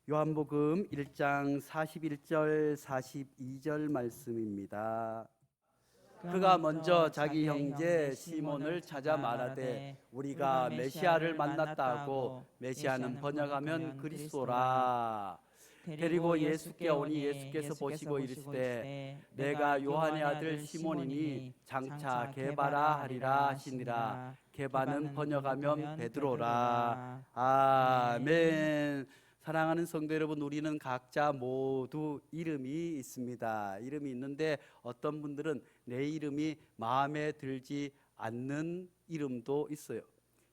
요한복음 1장 41절 42절 말씀입니다. 그가 먼저 자기 형제 시몬을 찾아 말하되 우리가 메시아를 만났다 하고, 메시아는 번역하면 그리스도라. 데리고 예수께 오니 예수께서 보시고 이르시되 내가 요한의 아들 시몬이니 장차 게바라 하리라 하시니라. 게바는 번역하면 베드로라. 아멘. 사랑하는 성도 여러분, 우리는 각자 모두 이름이 있습니다. 이름이 있는데 어떤 분들은 내 이름이 마음에 들지 않는 이름도 있어요.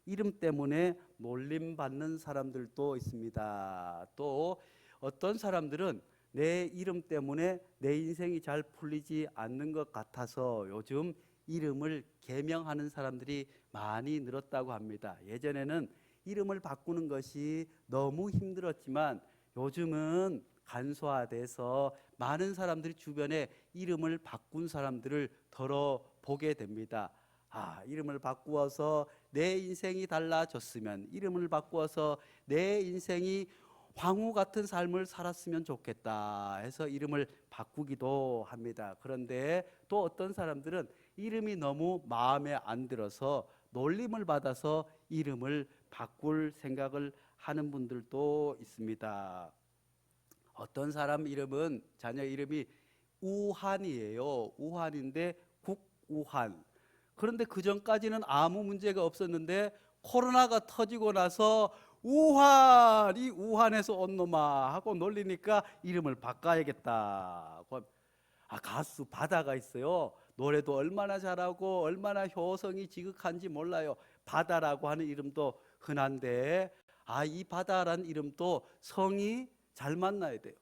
이름 때문에 놀림받는 사람들도 있습니다. 또 어떤 사람들은 내 이름 때문에 내 인생이 잘 풀리지 않는 것 같아서 요즘 이름을 개명하는 사람들이 많이 늘었다고 합니다. 예전에는 이름을 바꾸는 것이 너무 힘들었지만 요즘은 간소화돼서 많은 사람들이 주변에 이름을 바꾼 사람들을 덜어보게 됩니다. 이름을 바꾸어서 내 인생이 달라졌으면, 이름을 바꾸어서 내 인생이 황후 같은 삶을 살았으면 좋겠다 해서 이름을 바꾸기도 합니다. 그런데 또 어떤 사람들은 이름이 너무 마음에 안 들어서 놀림을 받아서 이름을 바꿀 생각을 하는 분들도 있습니다. 어떤 사람 이름은, 자녀 이름이 우한이에요. 우한인데 국우한. 그런데 그 전까지는 아무 문제가 없었는데 코로나가 터지고 나서 우한, 이 우한에서 온 놈아 하고 놀리니까 이름을 바꿔야겠다. 가수 바다가 있어요. 노래도 얼마나 잘하고 얼마나 효성이 지극한지 몰라요. 바다라고 하는 이름도 흔한데, 이 바다라는 이름도 성이 잘 만나야 돼요.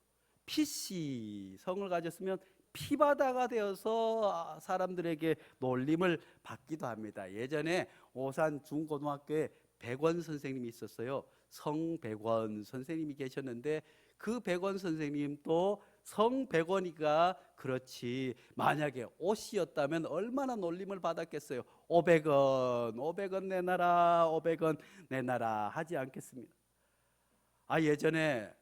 피씨 성을 가졌으면 피바다가 되어서 사람들에게 놀림을 받기도 합니다. 예전에 오산 중고등학교에 백원 선생님이 있었어요. 성백원 선생님이 계셨는데 그 백원 선생님도 성백원이가 그렇지, 만약에 옷이었다면 얼마나 놀림을 받았겠어요. 500원 500원 내놔라, 500원 내놔라 하지 않겠습니다. 예전에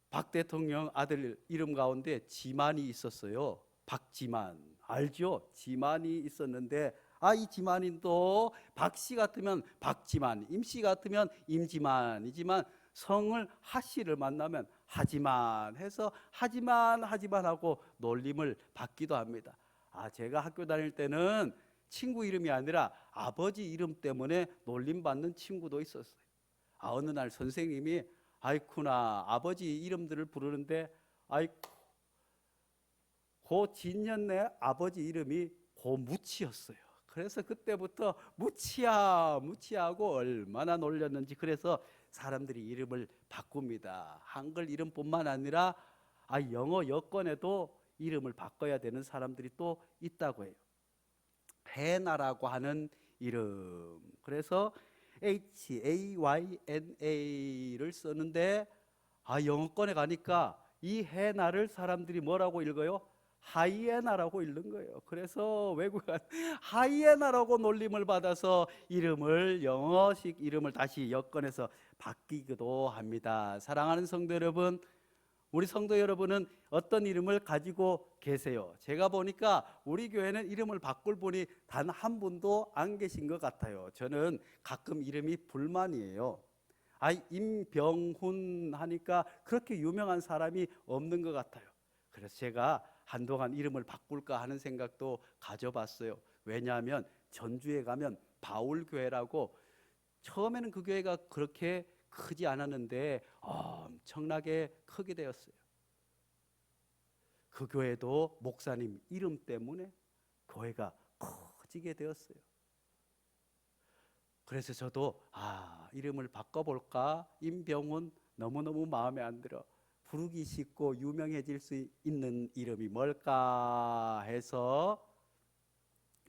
박 대통령 아들 이름 가운데 지만이 있었어요. 박지만 알죠? 지만이 있었는데 이 지만인도 박씨 같으면 박지만, 임씨 같으면 임지만이지만 성을 하씨를 만나면 하지만 해서 하지만 하고 놀림을 받기도 합니다. 제가 학교 다닐 때는 친구 이름이 아니라 아버지 이름 때문에 놀림받는 친구도 있었어요. 어느 날 선생님이 아이쿠나 아버지 이름들을 부르는데 고 진년내 아버지 이름이 고무치였어요. 그래서 그때부터 무치하고 얼마나 놀렸는지. 그래서 사람들이 이름을 바꿉니다. 한글 이름뿐만 아니라 영어 여권에도 이름을 바꿔야 되는 사람들이 또 있다고 해요. 해나라고 하는 이름. 그래서 HAYNA를 쓰는데 영어권에 가니까 이 해나를 사람들이 뭐라고 읽어요? 하이에나라고 읽는 거예요. 그래서 외국은 하이에나라고 놀림을 받아서 영어식 이름을 다시 여권에서 바뀌기도 합니다. 사랑하는 성도 여러분, 우리 성도 여러분은 어떤 이름을 가지고 계세요? 제가 보니까 우리 교회는 이름을 바꿀 분이 단 한 분도 안 계신 것 같아요. 저는 가끔 이름이 불만이에요. 임병훈 하니까 그렇게 유명한 사람이 없는 것 같아요. 그래서 제가 한동안 이름을 바꿀까 하는 생각도 가져봤어요. 왜냐하면 전주에 가면 바울교회라고, 처음에는 그 교회가 그렇게 크지 않았는데 엄청나게 크게 되었어요. 그 교회도 목사님 이름 때문에 교회가 커지게 되었어요. 그래서 저도 이름을 바꿔볼까? 임병훈 너무너무 마음에 안 들어. 부르기 쉽고 유명해질 수 있는 이름이 뭘까 해서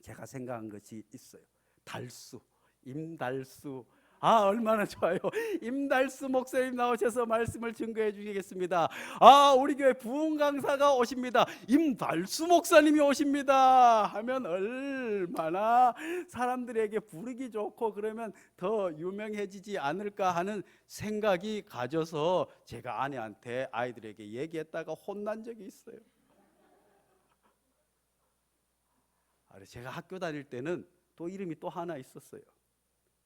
제가 생각한 것이 있어요. 달수, 임달수. 아, 얼마나 좋아요. 임달수 목사님 나오셔서 말씀을 증거해 주시겠습니다. 우리 교회 부흥 강사가 오십니다. 임달수 목사님이 오십니다 하면 얼마나 사람들에게 부르기 좋고 그러면 더 유명해지지 않을까 하는 생각이 가져서 제가 아내한테 아이들에게 얘기했다가 혼난 적이 있어요. 제가 학교 다닐 때는 또 이름이 또 하나 있었어요.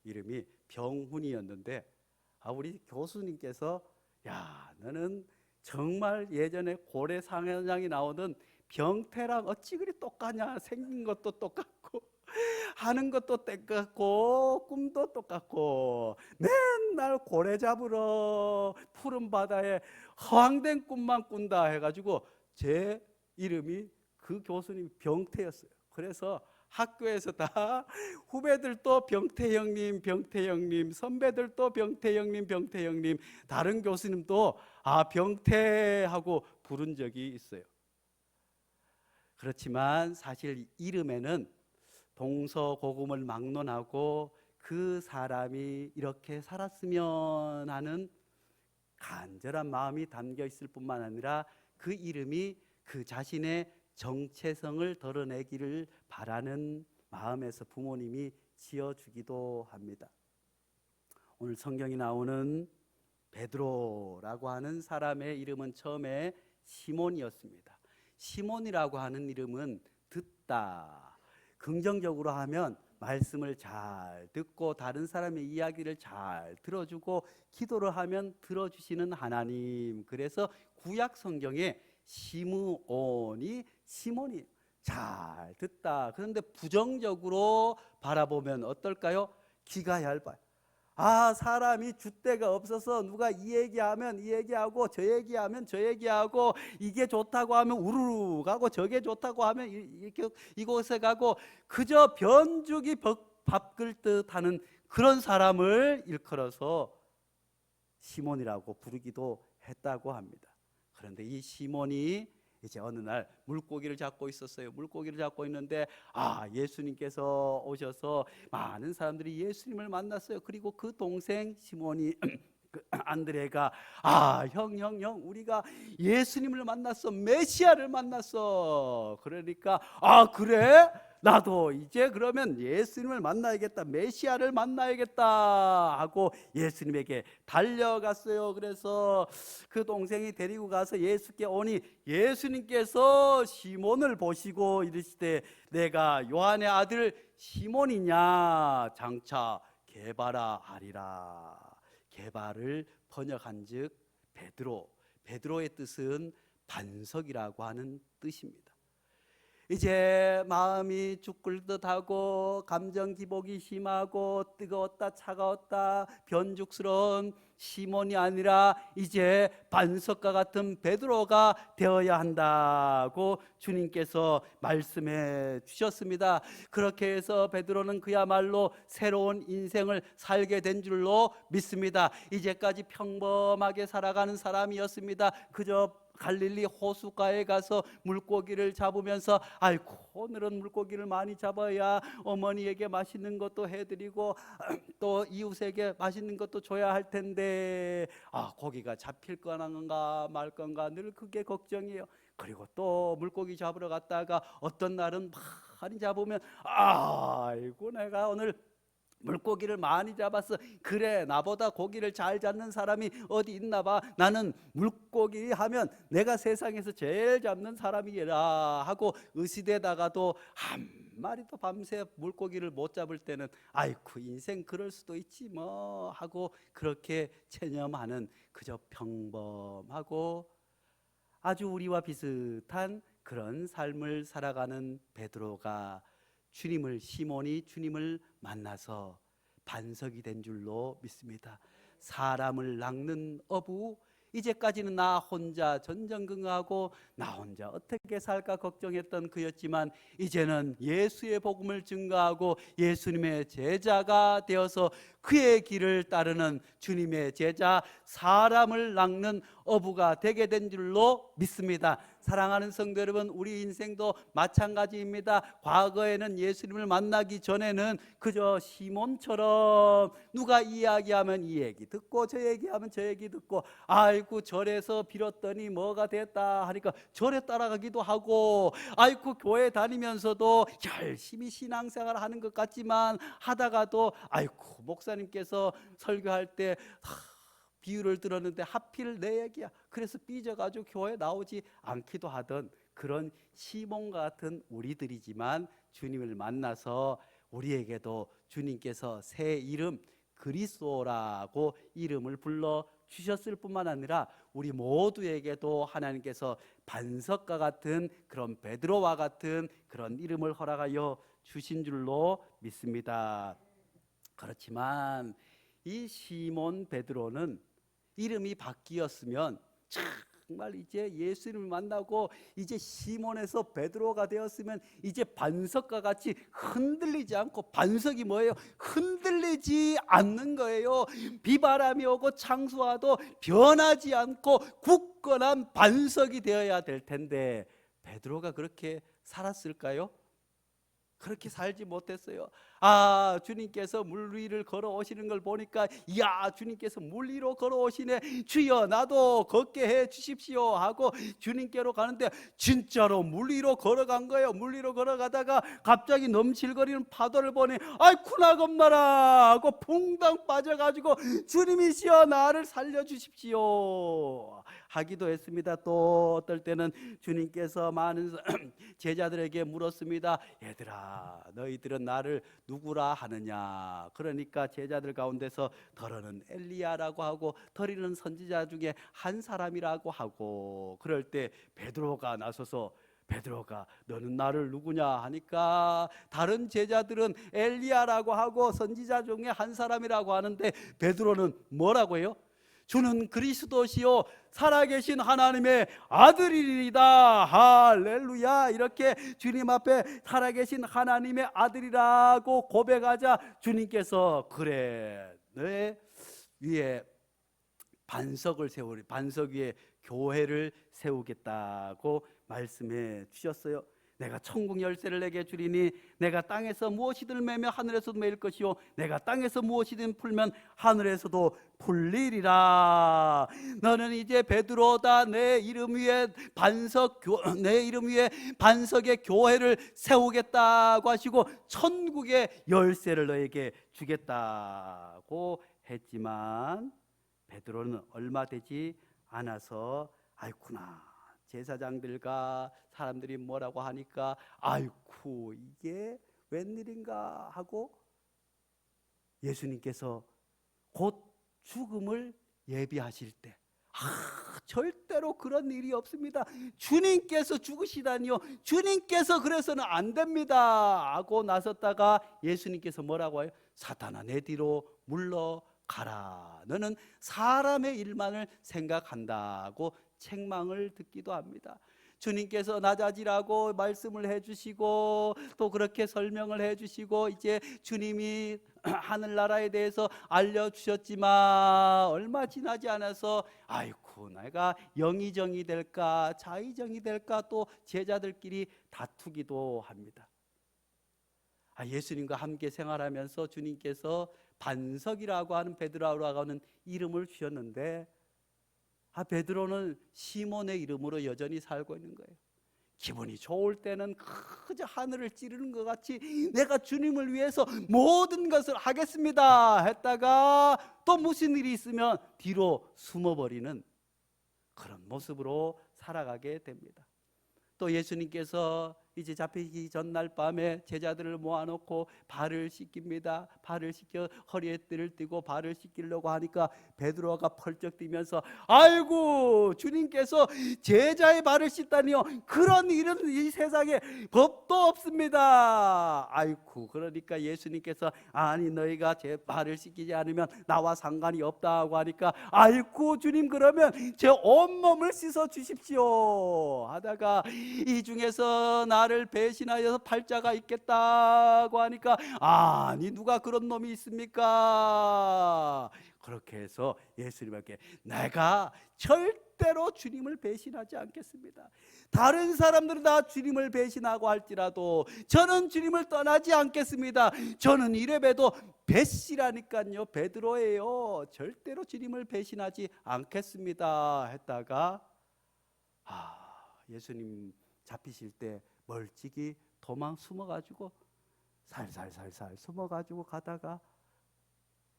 이름이 병훈이었는데 우리 교수님께서 야, 너는 정말 예전에 고래 상현장이 나오던 병태랑 어찌 그리 똑같냐. 생긴 것도 똑같고 하는 것도 똑같고 꿈도 똑같고 맨날 고래 잡으러 푸른 바다에 허황된 꿈만 꾼다 해가지고 제 이름이 그 교수님 병태였어요. 그래서 학교에서 다 후배들도 병태 형님, 병태 형님, 선배들도 병태 형님, 병태 형님, 다른 교수님도 병태 하고 부른 적이 있어요. 그렇지만 사실 이름에는 동서고금을 막론하고 그 사람이 이렇게 살았으면 하는 간절한 마음이 담겨 있을 뿐만 아니라 그 이름이 그 자신의 정체성을 드러내기를 바라는 마음에서 부모님이 지어주기도 합니다. 오늘 성경이 나오는 베드로라고 하는 사람의 이름은 처음에 시몬이었습니다. 시몬이라고 하는 이름은 듣다, 긍정적으로 하면 말씀을 잘 듣고 다른 사람의 이야기를 잘 들어주고 기도를 하면 들어주시는 하나님. 그래서 구약 성경에 시므온이 시몬이 잘 듣다. 그런데 부정적으로 바라보면 어떨까요? 귀가 얇아요. 사람이 줏대가 없어서 누가 이 얘기하면 이 얘기하고 저 얘기하면 저 얘기하고 이게 좋다고 하면 우르르 가고 저게 좋다고 하면 이렇게 이곳에 가고 그저 변죽이 밥 끓듯 하는 그런 사람을 일컬어서 시몬이라고 부르기도 했다고 합니다. 그런데 이 시몬이 이제 어느 날 물고기를 잡고 있었어요. 물고기를 잡고 있는데 예수님께서 오셔서 많은 사람들이 예수님을 만났어요. 그리고 그 동생 시몬이 안드레가 형 우리가 예수님을 만났어. 메시아를 만났어. 그러니까 그래? 나도 이제 그러면 예수님을 만나야겠다. 메시아를 만나야겠다 하고 예수님에게 달려갔어요. 그래서 그 동생이 데리고 가서 예수께 오니 예수님께서 시몬을 보시고 이르시되 내가 요한의 아들 시몬이냐 장차 게바라 하리라. 게바를 번역한즉 베드로. 베드로의 뜻은 반석이라고 하는 뜻입니다. 이제 마음이 죽글듯하고 감정 기복이 심하고 뜨거웠다 차가웠다 변죽스러운 시몬이 아니라 이제 반석과 같은 베드로가 되어야 한다고 주님께서 말씀해 주셨습니다. 그렇게 해서 베드로는 그야말로 새로운 인생을 살게 된 줄로 믿습니다. 이제까지 평범하게 살아가는 사람이었습니다. 그저 갈릴리 호숫가에 가서 물고기를 잡으면서 오늘은 물고기를 많이 잡아야 어머니에게 맛있는 것도 해드리고 또 이웃에게 맛있는 것도 줘야 할 텐데 고기가 잡힐 건가 말 건가 늘 그게 걱정이에요. 그리고 또 물고기 잡으러 갔다가 어떤 날은 많이 잡으면 내가 오늘 물고기를 많이 잡았어. 그래, 나보다 고기를 잘 잡는 사람이 어디 있나 봐. 나는 물고기 하면 내가 세상에서 제일 잡는 사람이라 하고 의시되다가도 한 마리도 밤새 물고기를 못 잡을 때는 인생 그럴 수도 있지 뭐 하고 그렇게 체념하는 그저 평범하고 아주 우리와 비슷한 그런 삶을 살아가는 베드로가 시몬이 주님을 만나서 반석이 된 줄로 믿습니다. 사람을 낚는 어부, 이제까지는 나 혼자 전전긍긍하고 나 혼자 어떻게 살까 걱정했던 그였지만 이제는 예수의 복음을 증거하고 예수님의 제자가 되어서 그의 길을 따르는 주님의 제자, 사람을 낚는 어부가 되게 된 줄로 믿습니다. 사랑하는 성도 여러분, 우리 인생도 마찬가지입니다. 과거에는 예수님을 만나기 전에는 그저 시몬처럼 누가 이야기하면 이 얘기 듣고 저 얘기하면 저 얘기 듣고, 아이고 절에서 빌었더니 뭐가 됐다 하니까 절에 따라가기도 하고, 아이고 교회 다니면서도 열심히 신앙생활 하는 것 같지만 하다가도 아이고 목사님께서 설교할 때 비유를 들었는데 하필 내 얘기야, 그래서 삐져가지고 교회 나오지 않기도 하던 그런 시몬 같은 우리들이지만, 주님을 만나서 우리에게도 주님께서 새 이름 그리스도라고 이름을 불러 주셨을 뿐만 아니라 우리 모두에게도 하나님께서 반석과 같은 그런 베드로와 같은 그런 이름을 허락하여 주신 줄로 믿습니다. 그렇지만 이 시몬 베드로는 이름이 바뀌었으면 정말 이제 예수님을 만나고 이제 시몬에서 베드로가 되었으면 이제 반석과 같이 흔들리지 않고, 반석이 뭐예요? 흔들리지 않는 거예요. 비바람이 오고 창수와도 변하지 않고 굳건한 반석이 되어야 될 텐데, 베드로가 그렇게 살았을까요? 그렇게 살지 못했어요. 주님께서 물 위를 걸어오시는 걸 보니까, 이야 주님께서 물 위로 걸어오시네, 주여 나도 걷게 해 주십시오 하고 주님께로 가는데, 진짜로 물 위로 걸어간 거예요. 물 위로 걸어가다가 갑자기 넘실거리는 파도를 보니 아이쿠나 겁나라 하고 퐁당 빠져가지고 주님이시여 나를 살려주십시오 하기도 했습니다. 또 어떨 때는 주님께서 많은 제자들에게 물었습니다. 얘들아 너희들은 나를 누구라 하느냐? 그러니까 제자들 가운데서 더러는 엘리야라고 하고 더리는 선지자 중에 한 사람이라고 하고, 그럴 때 베드로가 나서서, 베드로가 너는 나를 누구냐 하니까 다른 제자들은 엘리야라고 하고 선지자 중에 한 사람이라고 하는데, 베드로는 뭐라고 해요? 주는 그리스도시요 살아계신 하나님의 아들이리다, 할렐루야. 이렇게 주님 앞에 살아계신 하나님의 아들이라고 고백하자 주님께서 그래 내 위에 반석을 세우리, 반석 위에 교회를 세우겠다고 말씀해 주셨어요. 내가 천국 열쇠를 내게 주리니 내가 땅에서 무엇이든 매며 하늘에서도 매일 것이요 내가 땅에서 무엇이든 풀면 하늘에서도 풀리리라. 너는 이제 베드로다. 내 이름 위에 내 이름 위에 반석의 교회를 세우겠다고 하시고 천국의 열쇠를 너에게 주겠다고 했지만, 베드로는 얼마 되지 않아서 아이쿠나 제사장들과 사람들이 뭐라고 하니까 아이쿠 이게 웬일인가 하고 예수님께서 곧 죽음을 예비하실 때, 절대로 그런 일이 없습니다. 주님께서 죽으시다니요, 주님께서 그래서는 안 됩니다 하고 나섰다가 예수님께서 뭐라고 해요? 사탄아 내 뒤로 물러가라. 너는 사람의 일만을 생각한다고 책망을 듣기도 합니다. 주님께서 낮아지라고 말씀을 해주시고 또 그렇게 설명을 해주시고 이제 주님이 하늘나라에 대해서 알려주셨지만 얼마 지나지 않아서 아이고 내가 영의정이 될까 자의정이 될까 또 제자들끼리 다투기도 합니다. 예수님과 함께 생활하면서 주님께서 반석이라고 하는 베드로라고 하는 이름을 주셨는데, 베드로는 시몬의 이름으로 여전히 살고 있는 거예요. 기분이 좋을 때는 그저 하늘을 찌르는 것 같이 내가 주님을 위해서 모든 것을 하겠습니다 했다가 또 무슨 일이 있으면 뒤로 숨어버리는 그런 모습으로 살아가게 됩니다. 또 예수님께서 이제 잡히기 전날 밤에 제자들을 모아놓고 발을 씻깁니다. 발을 씻겨 허리에 띠를 띠고 발을 씻기려고 하니까 베드로가 펄쩍 뛰면서 아이고 주님께서 제자의 발을 씻다니요, 그런 일은 이 세상에 법도 없습니다. 아이고 그러니까 예수님께서 아니 너희가 제 발을 씻기지 않으면 나와 상관이 없다고 하니까 아이고 주님 그러면 제 온몸을 씻어 주십시오 하다가 이 중에서 나 나를 배신하여서 팔자가 있겠다고 하니까 아니 누가 그런 놈이 있습니까? 그렇게 해서 예수님께 내가 절대로 주님을 배신하지 않겠습니다. 다른 사람들은 다 주님을 배신하고 할지라도 저는 주님을 떠나지 않겠습니다. 저는 이래봬도 배씨라니까요, 베드로예요. 절대로 주님을 배신하지 않겠습니다 했다가 예수님 잡히실 때 멀찍이 도망 숨어가지고 살살살살 숨어가지고 가다가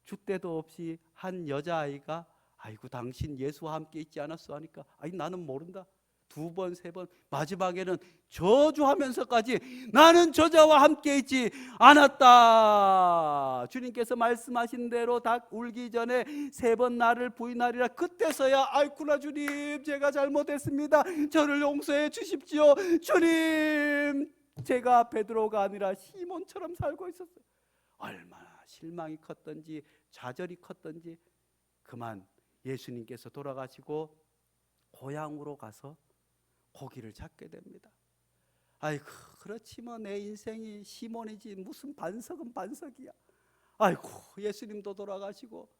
줏대도 없이 한 여자아이가 아이고 당신 예수와 함께 있지 않았어 하니까 아니 나는 모른다. 두 번, 세 번, 마지막에는 저주하면서까지 나는 저자와 함께 있지 않았다. 주님께서 말씀하신 대로 닭 울기 전에 세 번 나를 부인하리라. 그때서야 아이쿠나 주님 제가 잘못했습니다. 저를 용서해 주십시오. 주님 제가 베드로가 아니라 시몬처럼 살고 있었어요. 얼마나 실망이 컸던지 좌절이 컸던지 그만 예수님께서 돌아가시고 고향으로 가서 고기를 잡게 됩니다. 아이고 그렇지 뭐 내 인생이 시몬이지 무슨 반석은 반석이야. 아이고 예수님도 돌아가시고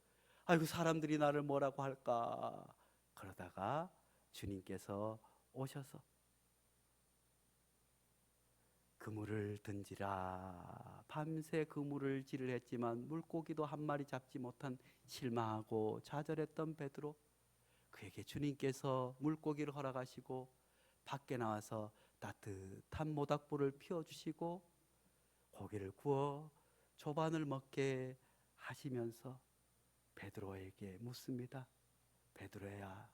아이고 사람들이 나를 뭐라고 할까. 그러다가 주님께서 오셔서 그물을 던지라. 밤새 그물을 질을 했지만 물고기도 한 마리 잡지 못한 실망하고 좌절했던 베드로, 그에게 주님께서 물고기를 허락하시고 밖에 나와서 따뜻한 모닥불을 피워주시고 고기를 구워 조반을 먹게 하시면서 베드로에게 묻습니다. 베드로야,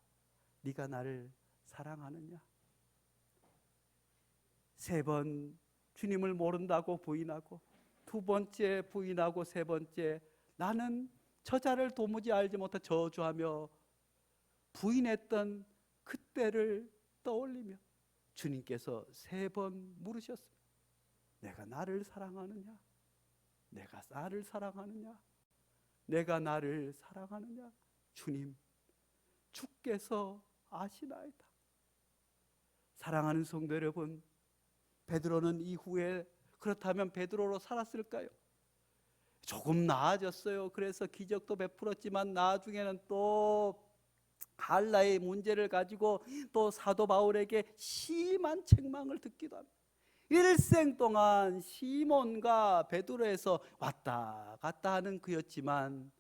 네가 나를 사랑하느냐? 세 번 주님을 모른다고 부인하고, 두 번째 부인하고, 세 번째 나는 저자를 도무지 알지 못해 저주하며 부인했던 그때를 떠올리며 주님께서 세 번 물으셨습니다. 내가 나를 사랑하느냐? 내가 나를 사랑하느냐? 내가 나를 사랑하느냐? 주님, 주께서 아시나이다. 사랑하는 성도 여러분, 베드로는 이후에 그렇다면 베드로로 살았을까요? 조금 나아졌어요. 그래서 기적도 베풀었지만 나중에는 또 갈라의 문제를 가지고 또 사도 바울에게 심한 책망을 듣기도 합니다. 일생 동안 시몬과 베드로에서 왔다 갔다 하는 그였지만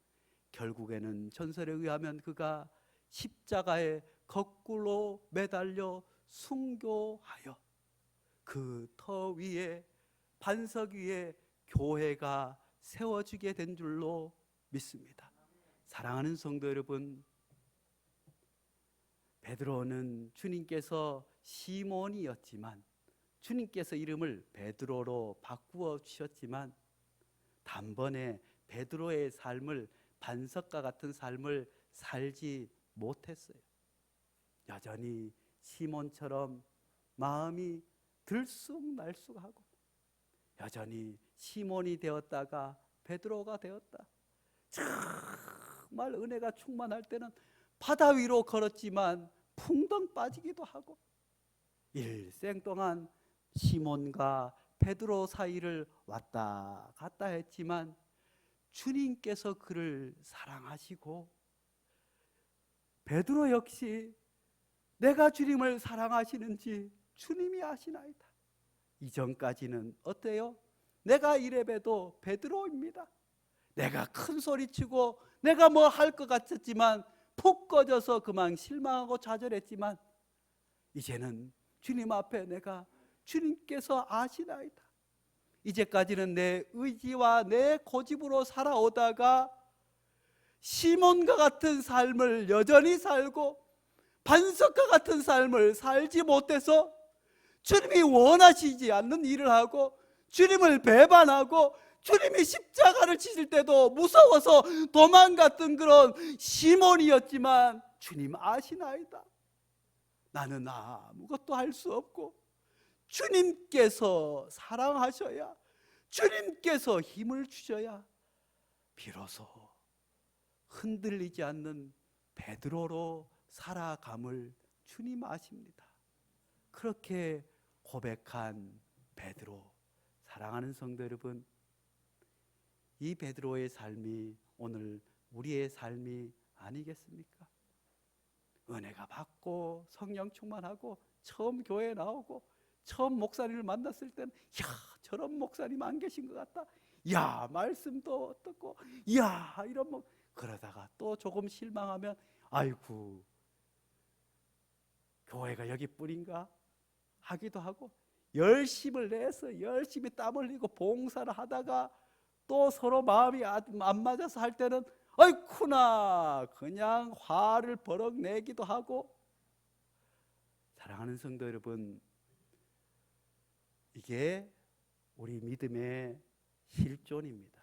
결국에는 전설에 의하면 그가 십자가에 거꾸로 매달려 순교하여 그 터 위에, 반석 위에 교회가 세워지게 된 줄로 믿습니다. 사랑하는 성도 여러분, 베드로는 주님께서 시몬이었지만 주님께서 이름을 베드로로 바꾸어 주셨지만 단번에 베드로의 삶을, 반석과 같은 삶을 살지 못했어요. 여전히 시몬처럼 마음이 들쑥날쑥하고 여전히 시몬이 되었다가 베드로가 되었다. 정말 은혜가 충만할 때는 바다 위로 걸었지만 풍덩 빠지기도 하고, 일생 동안 시몬과 베드로 사이를 왔다 갔다 했지만 주님께서 그를 사랑하시고 베드로 역시 내가 주님을 사랑하시는지 주님이 아시나이다. 이전까지는 어때요? 내가 이래봬도 베드로입니다. 내가 큰 소리치고 내가 뭐 할 것 같았지만 푹 꺼져서 그만 실망하고 좌절했지만 이제는 주님 앞에 내가 주님께서 아시나이다. 이제까지는 내 의지와 내 고집으로 살아오다가 시몬과 같은 삶을 여전히 살고 반석과 같은 삶을 살지 못해서 주님이 원하시지 않는 일을 하고 주님을 배반하고 주님이 십자가를 치실 때도 무서워서 도망갔던 그런 시몬이었지만 주님 아시나이다. 나는 아무것도 할 수 없고 주님께서 사랑하셔야, 주님께서 힘을 주셔야 비로소 흔들리지 않는 베드로로 살아감을 주님 아십니다. 그렇게 고백한 베드로. 사랑하는 성도 여러분, 이 베드로의 삶이 오늘 우리의 삶이 아니겠습니까? 은혜가 받고 성령 충만하고 처음 교회에 나오고 처음 목사님을 만났을 때는 야, 저런 목사님 안 계신 것 같다. 야, 말씀도 어떻고, 야, 이런 뭐. 그러다가 또 조금 실망하면 아이고, 교회가 여기뿐인가 하기도 하고, 열심을 내서 열심히 땀 흘리고 봉사를 하다가 또 서로 마음이 안 맞아서 할 때는 아이쿠나 그냥 화를 버럭 내기도 하고. 사랑하는 성도 여러분, 이게 우리 믿음의 실존입니다.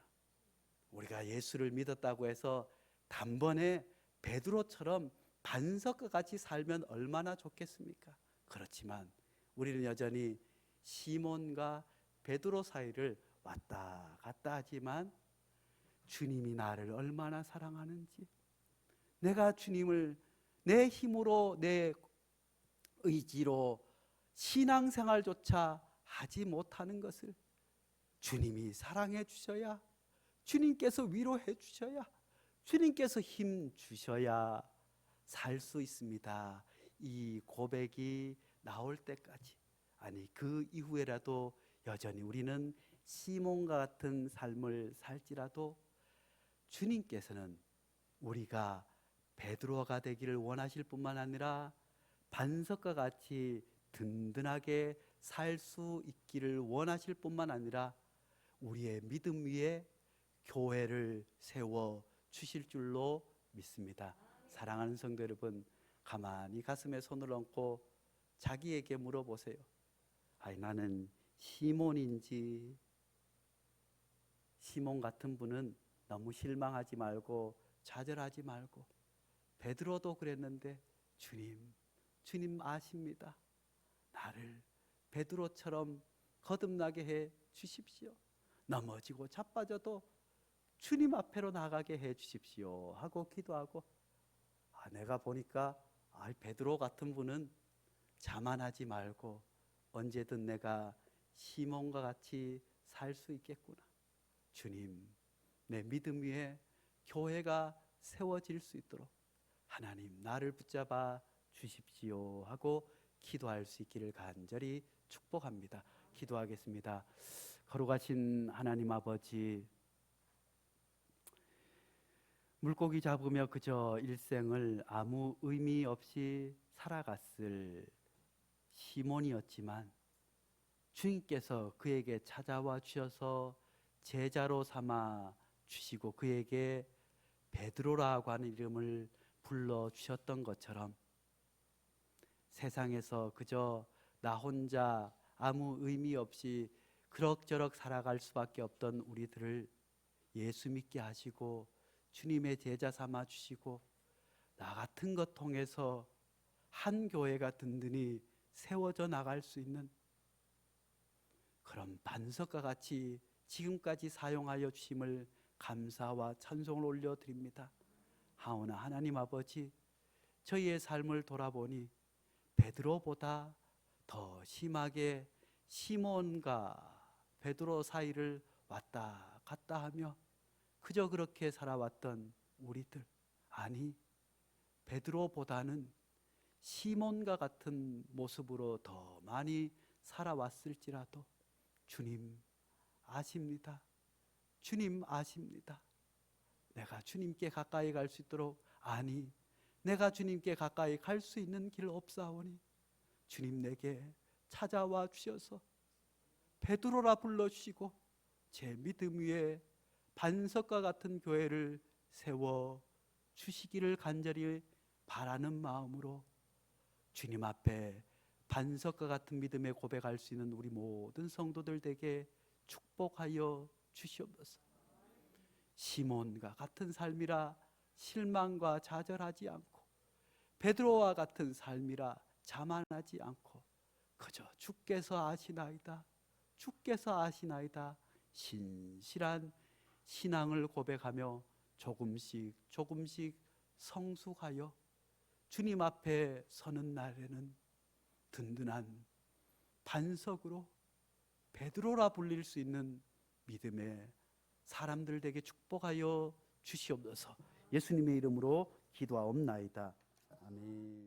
우리가 예수를 믿었다고 해서 단번에 베드로처럼 반석과 같이 살면 얼마나 좋겠습니까? 그렇지만 우리는 여전히 시몬과 베드로 사이를 왔다 갔다 하지만 주님이 나를 얼마나 사랑하는지, 내가 주님을 내 힘으로 내 의지로 신앙생활조차 하지 못하는 것을 주님이 사랑해 주셔야, 주님께서 위로해 주셔야, 주님께서 힘 주셔야 살 수 있습니다. 이 고백이 나올 때까지, 아니 그 이후에라도 여전히 우리는 시몬과 같은 삶을 살지라도 주님께서는 우리가 베드로가 되기를 원하실 뿐만 아니라 반석과 같이 든든하게 살 수 있기를 원하실 뿐만 아니라 우리의 믿음 위에 교회를 세워 주실 줄로 믿습니다. 사랑하는 성도 여러분, 가만히 가슴에 손을 얹고 자기에게 물어보세요. 아니, 나는 시몬인지. 시몬 같은 분은 너무 실망하지 말고 좌절하지 말고, 베드로도 그랬는데 주님 아십니다. 나를 베드로처럼 거듭나게 해 주십시오. 넘어지고 자빠져도 주님 앞에로 나가게 해 주십시오 하고 기도하고, 내가 보니까 베드로 같은 분은 자만하지 말고 언제든 내가 시몬과 같이 살 수 있겠구나. 주님, 내 믿음 위에 교회가 세워질 수 있도록 하나님 나를 붙잡아 주십시오 하고 기도할 수 있기를 간절히 축복합니다. 기도하겠습니다. 거룩하신 하나님 아버지, 물고기 잡으며 그저 일생을 아무 의미 없이 살아갔을 시몬이었지만 주님께서 그에게 찾아와 주셔서 제자로 삼아 주시고 그에게 베드로라고 하는 이름을 불러주셨던 것처럼 세상에서 그저 나 혼자 아무 의미 없이 그럭저럭 살아갈 수밖에 없던 우리들을 예수 믿게 하시고 주님의 제자 삼아 주시고 나 같은 것 통해서 한 교회가 든든히 세워져 나갈 수 있는 그런 반석과 같이 지금까지 사용하여 주심을 감사와 찬송을 올려드립니다. 하오나 하나님 아버지, 저희의 삶을 돌아보니 베드로보다 더 심하게 시몬과 베드로 사이를 왔다 갔다 하며 그저 그렇게 살아왔던 우리들, 아니 베드로보다는 시몬과 같은 모습으로 더 많이 살아왔을지라도 주님 아십니다. 주님 아십니다. 내가 주님께 가까이 갈 수 있도록, 아니 내가 주님께 가까이 갈 수 있는 길 없사오니 주님 내게 찾아와 주셔서 베드로라 불러주시고 제 믿음 위에 반석과 같은 교회를 세워 주시기를 간절히 바라는 마음으로 주님 앞에 반석과 같은 믿음에 고백할 수 있는 우리 모든 성도들 되게 축복하여 주시옵소서. 시몬과 같은 삶이라 실망과 좌절하지 않고 베드로와 같은 삶이라 자만하지 않고 그저 주께서 아시나이다, 주께서 아시나이다 신실한 신앙을 고백하며 조금씩 성숙하여 주님 앞에 서는 날에는 든든한 반석으로 베드로라 불릴 수 있는 믿음의 사람들 되게 축복하여 주시옵소서. 예수님의 이름으로 기도하옵나이다. 아멘.